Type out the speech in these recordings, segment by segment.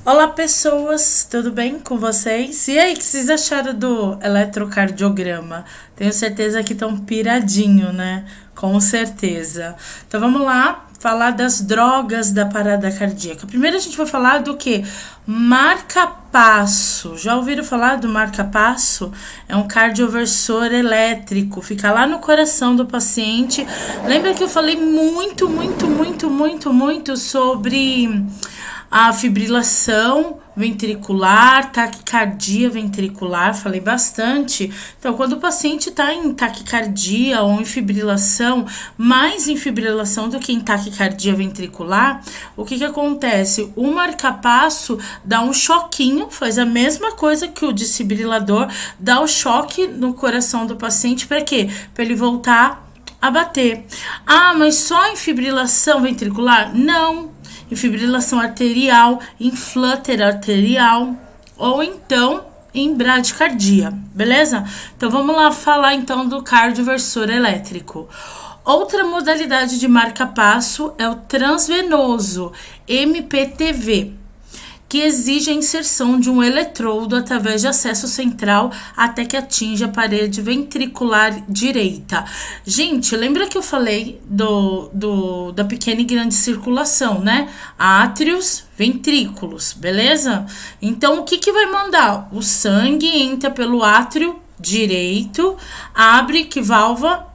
Olá, pessoas, tudo bem com vocês? E aí, o que vocês acharam do eletrocardiograma? Tenho certeza que estão piradinho, né? Com certeza. Então vamos lá falar das drogas da parada cardíaca. Primeiro a gente vai falar do que? Marca-passo. Já ouviram falar do marca-passo? É um cardioversor elétrico, fica lá no coração do paciente. Lembra que eu falei muito sobre a fibrilação ventricular, taquicardia ventricular, falei bastante. Então, quando o paciente está em taquicardia ou em fibrilação, mais em fibrilação do que em taquicardia ventricular, o que acontece? O marca-passo dá um choquinho, faz a mesma coisa que o desfibrilador, dá o choque no coração do paciente, para quê? Para ele voltar a bater. Ah, mas só em fibrilação ventricular? Não. Em fibrilação arterial, em flutter arterial ou então em bradicardia, beleza? Então vamos lá falar então do cardioversor elétrico. Outra modalidade de marca-passo é o transvenoso, MPTV, que exige a inserção de um eletrodo através de acesso central até que atinja a parede ventricular direita. Gente, lembra que eu falei da pequena e grande circulação, né? Átrios, ventrículos, beleza? Então, o que vai mandar? O sangue entra pelo átrio direito, abre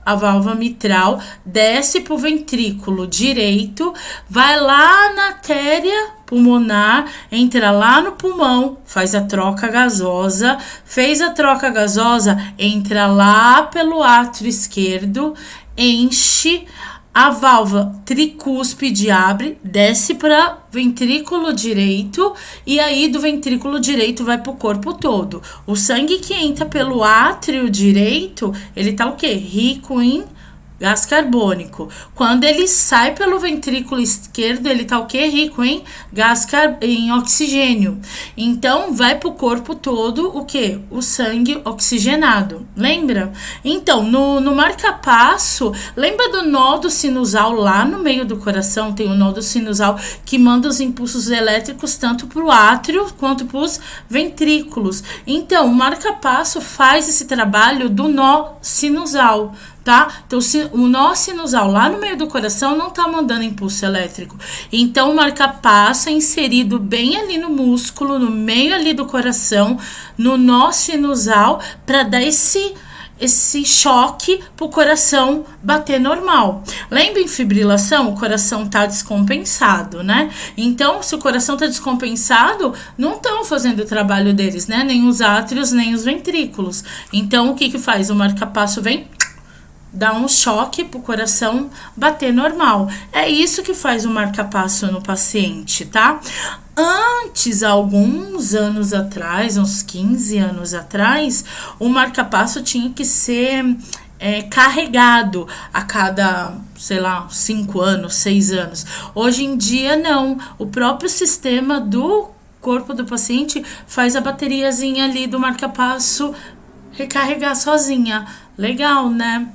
a válvula mitral, desce para o ventrículo direito, vai lá na artéria pulmonar, entra lá no pulmão, faz a troca gasosa, fez a troca gasosa, entra lá pelo átrio esquerdo, enche a válvula tricúspide, abre, desce para ventrículo direito e aí do ventrículo direito vai para o corpo todo. O sangue que entra pelo átrio direito, ele tá o quê? Rico em gás carbônico. Quando ele sai pelo ventrículo esquerdo, ele tá o quê? Rico em em oxigênio. Então, vai pro corpo todo o quê? O sangue oxigenado. Lembra? Então, no marca-passo, lembra do nódo sinusal lá no meio do coração? Tem o nódo sinusal que manda os impulsos elétricos tanto pro átrio quanto pros ventrículos. Então, o marca-passo faz esse trabalho do nó sinusal. Tá? Então, o nó sinusal lá no meio do coração não tá mandando impulso elétrico. Então, o marca-passo é inserido bem ali no músculo, no meio ali do coração, no nó sinusal, para dar esse choque pro coração bater normal. Lembra em fibrilação? O coração tá descompensado, né? Então, se o coração tá descompensado, não estão fazendo o trabalho deles, né? Nem os átrios, nem os ventrículos. Então, o que faz? O marca-passo vem, dá um choque pro coração bater normal. É isso que faz o marca-passo no paciente, tá? Antes, alguns anos atrás, uns 15 anos atrás, o marca-passo tinha que ser carregado a cada, sei lá, 5 anos, 6 anos. Hoje em dia, não. O próprio sistema do corpo do paciente faz a bateriazinha ali do marca-passo recarregar sozinha. Legal, né?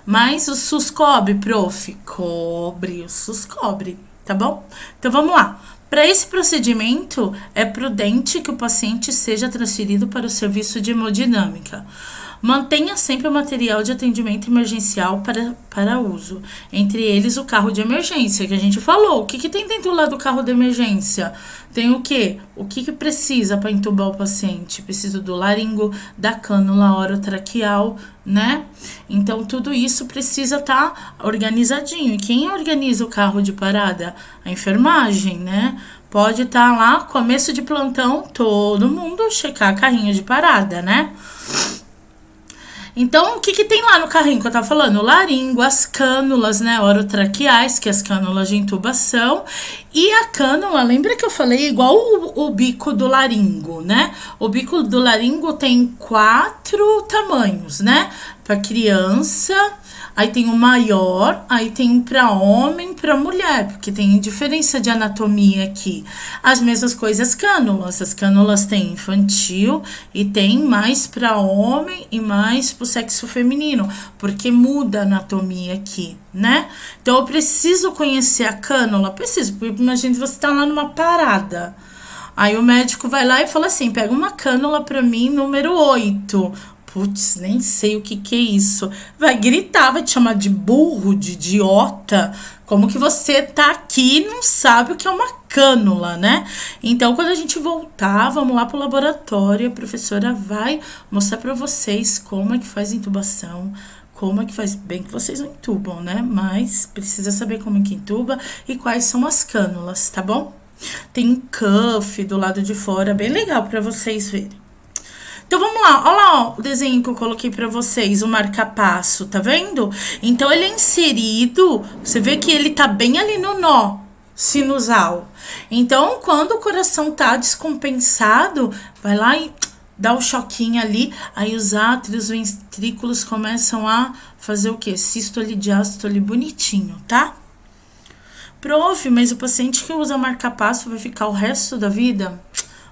Mas o SUS cobre, prof? Cobre, o SUS cobre, tá bom? Então vamos lá. Para esse procedimento, é prudente que o paciente seja transferido para o serviço de hemodinâmica. Mantenha sempre o material de atendimento emergencial para uso, entre eles o carro de emergência, que a gente falou. O que tem dentro lá do carro de emergência? Tem o quê? O que precisa para entubar o paciente? Precisa do laringo, da cânula orotraqueal, né? Então, tudo isso precisa estar organizadinho. E quem organiza o carro de parada? A enfermagem, né? Pode estar lá, começo de plantão, todo mundo checar carrinho de parada, né? Então, o que tem lá no carrinho que eu tava falando? O laringo, as cânulas, né, orotraqueais, que é as cânulas de intubação, e a cânula, lembra que eu falei igual o bico do laringo, né? O bico do laringo tem 4 tamanhos, né? Para criança, aí tem o maior, aí tem um para homem, para mulher, porque tem diferença de anatomia aqui. As mesmas coisas cânulas. As cânulas tem infantil e tem mais para homem e mais para o sexo feminino, porque muda a anatomia aqui, né? Então eu preciso conhecer a cânula, preciso, porque imagina você tá lá numa parada. Aí o médico vai lá e fala assim, pega uma cânula pra mim, número 8. Putz, nem sei o que é isso. Vai gritar, vai te chamar de burro, de idiota. Como que você tá aqui e não sabe o que é uma cânula, né? Então, quando a gente voltar, vamos lá pro laboratório, a professora vai mostrar pra vocês como é que faz intubação, como é que faz, bem que vocês não intubam, né? Mas precisa saber como é que intuba e quais são as cânulas, tá bom? Tem um cuff do lado de fora, bem legal pra vocês verem. Então vamos lá, olha lá ó, o desenho que eu coloquei pra vocês, o marca-passo, tá vendo? Então ele é inserido, você vê que ele tá bem ali no nó sinusal. Então quando o coração tá descompensado, vai lá e dá o choquinho ali, aí os átrios, ventrículos começam a fazer o quê? Sístole, diástole, bonitinho, tá? Prof, mas o paciente que usa marca-passo vai ficar o resto da vida?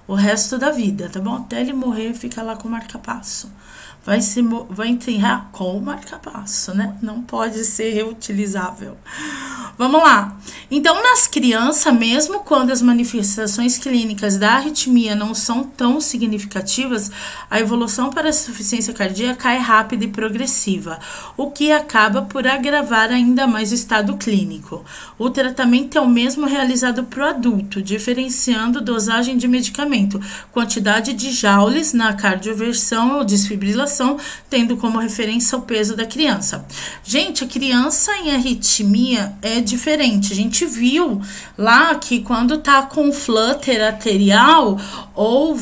O resto da vida, tá bom? Até ele morrer, fica lá com o marca-passo. Vai enterrar com o marca-passo, né? Não pode ser reutilizável. Vamos lá. Então, nas crianças, mesmo quando as manifestações clínicas da arritmia não são tão significativas, a evolução para a insuficiência cardíaca é rápida e progressiva, o que acaba por agravar ainda mais o estado clínico. O tratamento é o mesmo realizado para o adulto, diferenciando dosagem de medicamento, quantidade de joules na cardioversão ou desfibrilação, tendo como referência o peso da criança. Gente, a criança em arritmia é diferente. A gente viu lá que quando tá com flutter arterial ou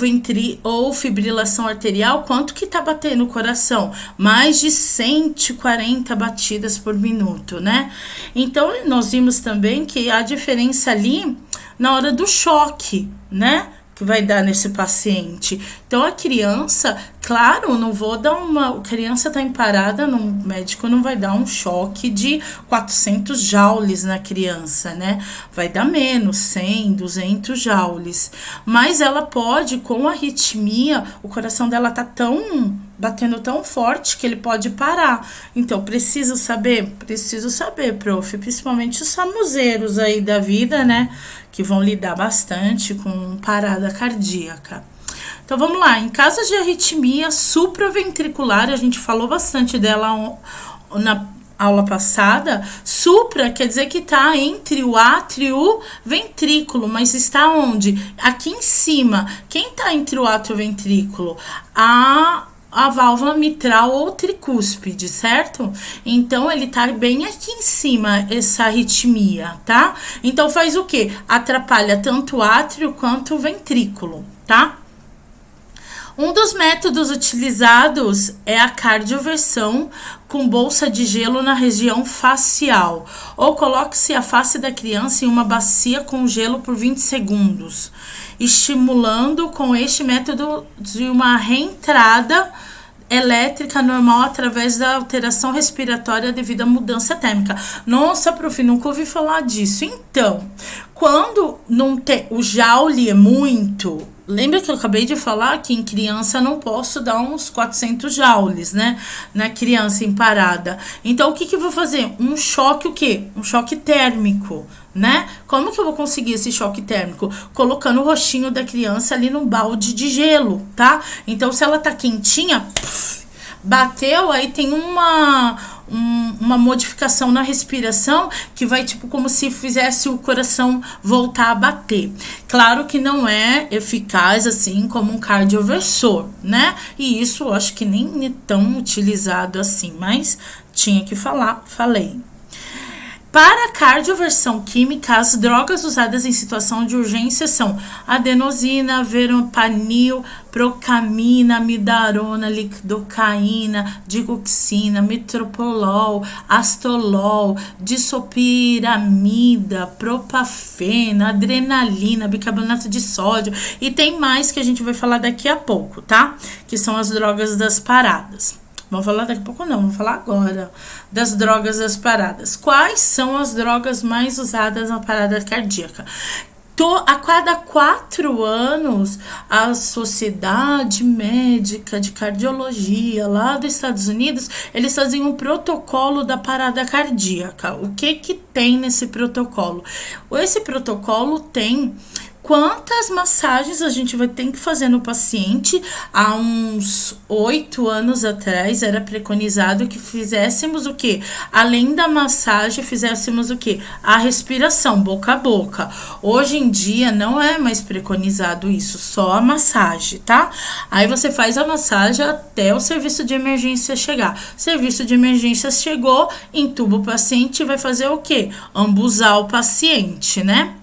fibrilação arterial, quanto que tá batendo o coração? Mais de 140 batidas por minuto, né? Então, nós vimos também que a diferença ali na hora do choque, né? Que vai dar nesse paciente. Então, a criança, claro, não vou dar a criança tá em parada, o médico não vai dar um choque de 400 joules na criança, né? Vai dar menos, 100, 200 joules. Mas ela pode, com arritmia, o coração dela tá batendo tão forte que ele pode parar. Então, preciso saber, prof, principalmente os famoseiros aí da vida, né? Que vão lidar bastante com parada cardíaca. Então, vamos lá. Em casos de arritmia supraventricular, a gente falou bastante dela na aula passada. Supra quer dizer que está entre o átrio e o ventrículo, mas está onde? Aqui em cima. Quem está entre o átrio e o ventrículo? A válvula mitral ou tricúspide, certo? Então, ele tá bem aqui em cima, essa arritmia, tá? Então, faz o quê? Atrapalha tanto o átrio quanto o ventrículo, tá? Um dos métodos utilizados é a cardioversão com bolsa de gelo na região facial. Ou coloque-se a face da criança em uma bacia com gelo por 20 segundos, estimulando com este método de uma reentrada elétrica normal através da alteração respiratória devido à mudança térmica. Nossa, prof, nunca ouvi falar disso. Então, quando não tem o joule é muito... Lembra que eu acabei de falar que em criança não posso dar uns 400 joules, né? Na criança em parada. Então, o que eu vou fazer? Um choque, o quê? Um choque térmico, né? Como que eu vou conseguir esse choque térmico? Colocando o rostinho da criança ali num balde de gelo, tá? Então, se ela tá quentinha, bateu, aí tem uma modificação na respiração que vai tipo como se fizesse o coração voltar a bater. Claro que não é eficaz assim como um cardioversor, né? E isso eu acho que nem é tão utilizado assim, mas tinha que falar, falei. Para a cardioversão química, as drogas usadas em situação de urgência são adenosina, veropanil, procamina, amidarona, lidocaína, digoxina, metropolol, astolol, disopiramida, propafena, adrenalina, bicarbonato de sódio e tem mais que a gente vai falar daqui a pouco, tá? Que são as drogas das paradas. Vamos falar daqui a pouco não, vamos falar agora das drogas das paradas. Quais são as drogas mais usadas na parada cardíaca? A cada 4 anos, a Sociedade Médica de Cardiologia lá dos Estados Unidos, eles fazem um protocolo da parada cardíaca. O que tem nesse protocolo? Esse protocolo tem quantas massagens a gente vai ter que fazer no paciente. Há uns 8 anos atrás era preconizado que fizéssemos o quê? Além da massagem, fizéssemos o quê? A respiração, boca a boca. Hoje em dia não é mais preconizado isso, só a massagem, tá? Aí você faz a massagem até o serviço de emergência chegar. Serviço de emergência chegou, entuba o paciente e vai fazer o quê? Ambusar o paciente, né?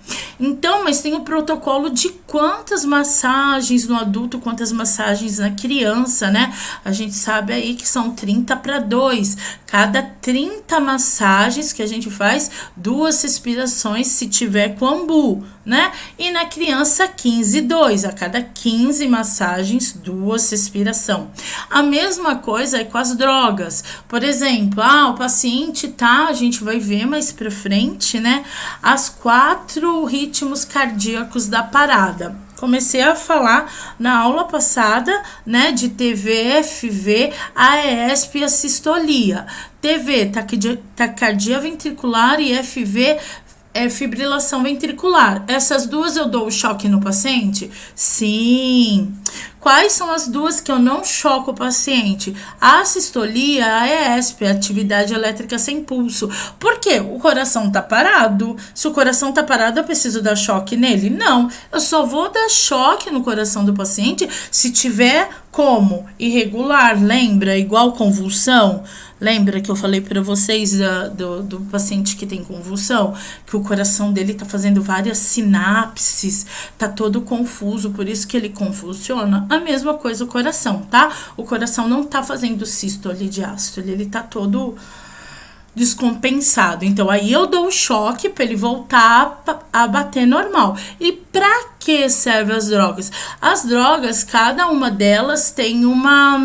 Então, mas tem o protocolo de quantas massagens no adulto, quantas massagens na criança, né? A gente sabe aí que são 30/2. Cada 30 massagens que a gente faz, 2 respirações se tiver com ambu, né? E na criança, 15/2. A cada 15 massagens, 2 respiração. A mesma coisa é com as drogas. Por exemplo, o paciente tá, a gente vai ver mais pra frente, né? As 4 ritmos cardíacos da parada. Comecei a falar na aula passada, né, de TV, FV, AESP e a sistolia. TV, taquicardia ventricular, e FV é fibrilação ventricular. Essas duas eu dou o choque no paciente? Sim. Quais são as duas que eu não choco o paciente? A sistolia, a ESP, atividade elétrica sem pulso. Por quê? O coração tá parado. Se o coração tá parado, eu preciso dar choque nele? Não. Eu só vou dar choque no coração do paciente se tiver como irregular, lembra? Igual convulsão. Lembra que eu falei para vocês do paciente que tem convulsão? Que o coração dele tá fazendo várias sinapses, tá todo confuso, por isso que ele convulsiona. A mesma coisa o coração, tá? O coração não tá fazendo sístole e diástole, ele tá todo descompensado. Então, aí eu dou o choque para ele voltar a bater normal. E para que servem as drogas? As drogas, cada uma delas tem uma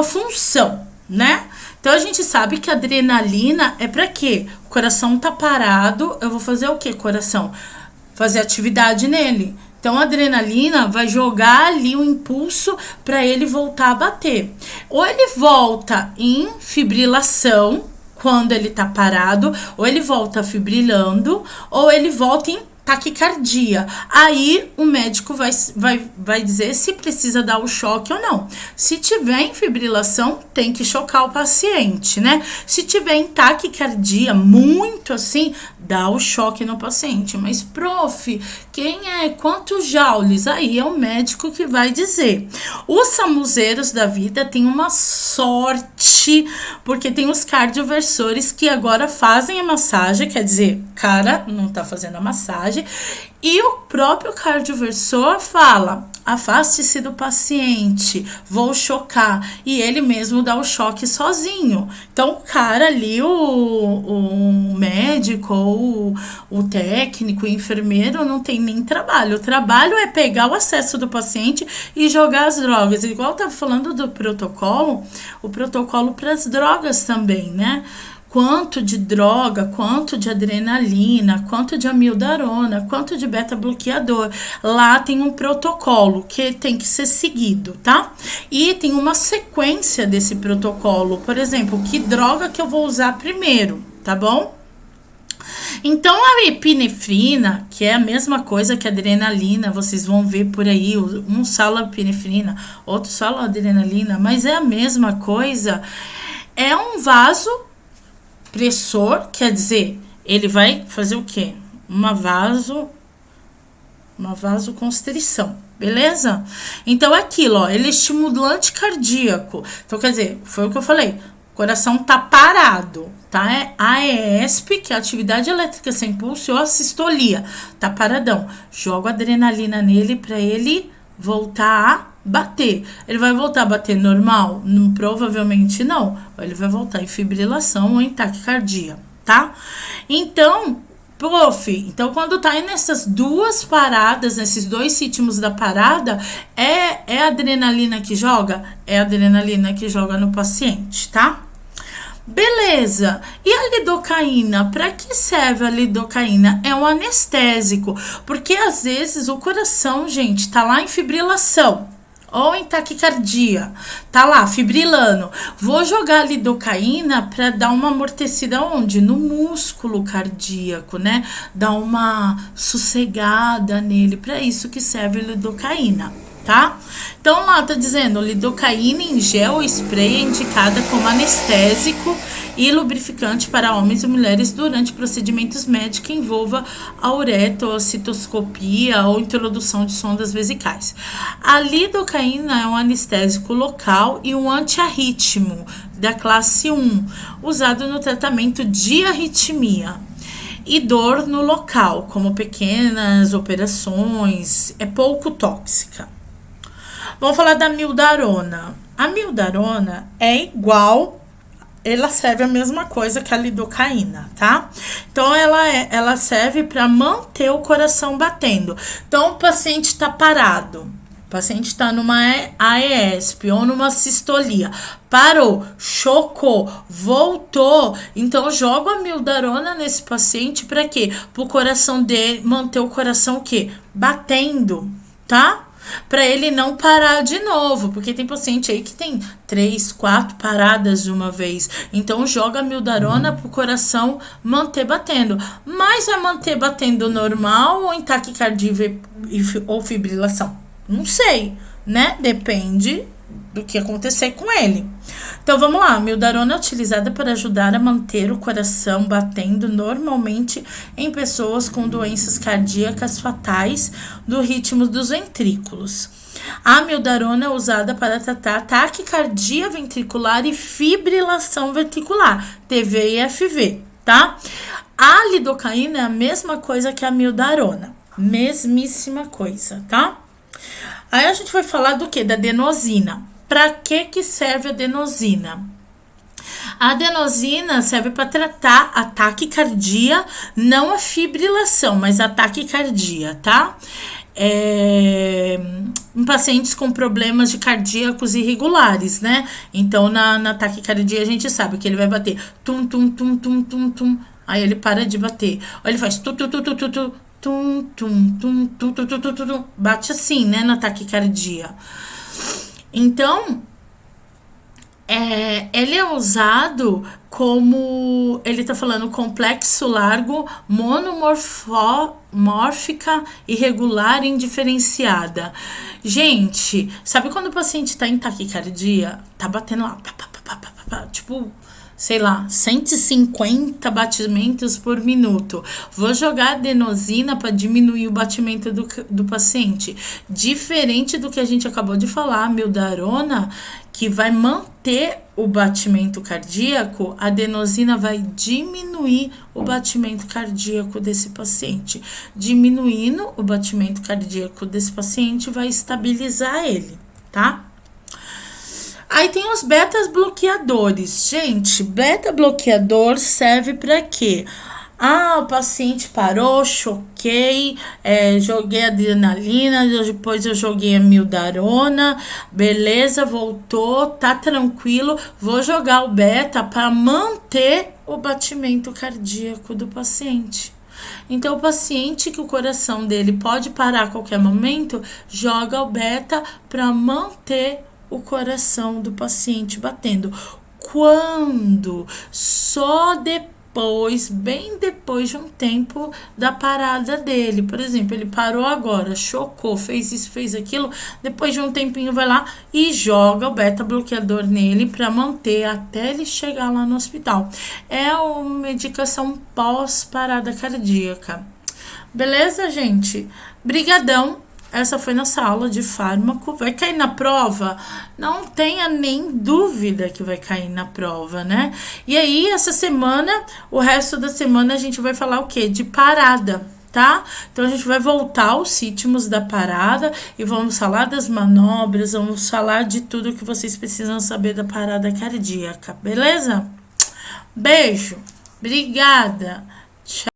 função, né? Então, a gente sabe que a adrenalina é para quê? O coração tá parado, eu vou fazer o quê, coração? Fazer atividade nele. Então, a adrenalina vai jogar ali o impulso para ele voltar a bater. Ou ele volta em fibrilação, quando ele tá parado, ou ele volta fibrilando, ou ele volta em taquicardia. Aí o médico vai dizer se precisa dar o choque ou não. Se tiver em fibrilação, tem que chocar o paciente, né? Se tiver em taquicardia, muito assim, dá o choque no paciente. Mas, prof, quantos joules? Aí é o médico que vai dizer. Os samuzeiros da vida têm uma sorte, porque tem os cardioversores que agora fazem a massagem, quer dizer, cara não tá fazendo a massagem, e o próprio cardioversor fala: afaste-se do paciente, vou chocar. E ele mesmo dá o choque sozinho. Então, o cara ali, o médico, ou o técnico, o enfermeiro, não tem nem trabalho. O trabalho é pegar o acesso do paciente e jogar as drogas. Igual eu tava falando do protocolo, o protocolo para as drogas também, né? Quanto de droga, quanto de adrenalina, quanto de amiodarona, quanto de beta-bloqueador. Lá tem um protocolo que tem que ser seguido, tá? E tem uma sequência desse protocolo. Por exemplo, que droga que eu vou usar primeiro, tá bom? Então, a epinefrina, que é a mesma coisa que a adrenalina, vocês vão ver por aí, um fala epinefrina, outro fala adrenalina, mas é a mesma coisa. É um vasopressor, quer dizer, ele vai fazer o quê? Uma vasoconstrição, beleza? Então, aquilo, ó, ele é estimulante cardíaco. Então, quer dizer, foi o que eu falei, o coração tá parado, tá? É AESP, que é a atividade elétrica sem pulso, ou a sistolia, tá paradão. Joga adrenalina nele pra ele voltar a bater. Ele vai voltar a bater normal? Provavelmente não. Ele vai voltar em fibrilação ou em taquicardia, tá? Então, então quando tá aí nessas duas paradas, nesses dois ritmos da parada, é a adrenalina que joga? É a adrenalina que joga no paciente, tá? Beleza, e a lidocaína? Para que serve a lidocaína? É um anestésico, porque às vezes o coração, gente, tá lá em fibrilação. ou em taquicardia, tá lá, fibrilando. Vou jogar a lidocaína para dar uma amortecida onde? No músculo cardíaco, né? Dar uma sossegada nele, para isso que serve a lidocaína, tá? Então lá tá dizendo, lidocaína em gel ou spray é indicada como anestésico e lubrificante para homens e mulheres durante procedimentos médicos que envolva a uretrocitoscopia ou introdução de sondas vesicais. A lidocaína é um anestésico local e um antiarrítmico da classe 1, usado no tratamento de arritmia e dor no local, como pequenas operações, é pouco tóxica. Vamos falar da mildarona. A mildarona é igual, ela serve a mesma coisa que a lidocaína, tá? Então, ela serve para manter o coração batendo. Então, o paciente tá parado, o paciente tá numa AESP ou numa sistolia, parou, chocou, voltou, então joga a mildarona nesse paciente para quê? Para o coração dele, manter o coração o quê? Batendo, tá? Para ele não parar de novo, porque tem paciente aí que tem 3, 4 paradas de uma vez. Então joga a mildarona pro coração manter batendo. Mas vai manter batendo normal ou em taquicardia ou fibrilação? Não sei, né? Depende do que acontecer com ele. Então vamos lá, a mildarona é utilizada para ajudar a manter o coração batendo normalmente em pessoas com doenças cardíacas fatais do ritmo dos ventrículos. A mildarona é usada para tratar taquicardia ventricular e fibrilação ventricular, TV e FV, tá? A lidocaína é a mesma coisa que a mildarona, mesmíssima coisa, tá? Aí a gente vai falar do que? Da adenosina. Para que serve a adenosina? A adenosina serve para tratar a taquicardia, não a fibrilação, mas a taquicardia, tá? Em pacientes com problemas de cardíacos irregulares, né? Então, na taquicardia, a gente sabe que ele vai bater tum, tum, tum, tum, tum, tum. Aí ele para de bater. Ou ele faz tu, tu, tu, tu, tu, tu. Tum, tum, tum, tum, tum, tum, tum, tum. Bate assim, né, na taquicardia. Então, ele é usado como, ele tá falando complexo largo, monomórfica, irregular e indiferenciada. Gente, sabe quando o paciente tá em taquicardia? Tá batendo lá, tipo, sei lá, 150 batimentos por minuto. Vou jogar adenosina para diminuir o batimento do paciente. Diferente do que a gente acabou de falar, a mildarona, que vai manter o batimento cardíaco, a adenosina vai diminuir o batimento cardíaco desse paciente. Diminuindo o batimento cardíaco desse paciente, vai estabilizar ele, tá? Aí tem os beta-bloqueadores. Gente, beta-bloqueador serve para quê? O paciente parou, choquei, joguei adrenalina, depois eu joguei a mildarona, beleza, voltou, tá tranquilo. Vou jogar o beta para manter o batimento cardíaco do paciente. Então, o paciente que o coração dele pode parar a qualquer momento, joga o beta para manter o coração do paciente batendo. Quando? Só depois, bem depois de um tempo da parada dele. Por exemplo, ele parou agora, chocou, fez isso, fez aquilo. Depois de um tempinho vai lá e joga o beta-bloqueador nele para manter até ele chegar lá no hospital. É uma medicação pós-parada cardíaca. Beleza, gente? Brigadão. Essa foi nossa aula de fármaco. Vai cair na prova? Não tenha nem dúvida que vai cair na prova, né? E aí, essa semana, o resto da semana, a gente vai falar o quê? De parada, tá? Então, a gente vai voltar aos ritmos da parada e vamos falar das manobras, vamos falar de tudo que vocês precisam saber da parada cardíaca, beleza? Beijo, obrigada. Tchau.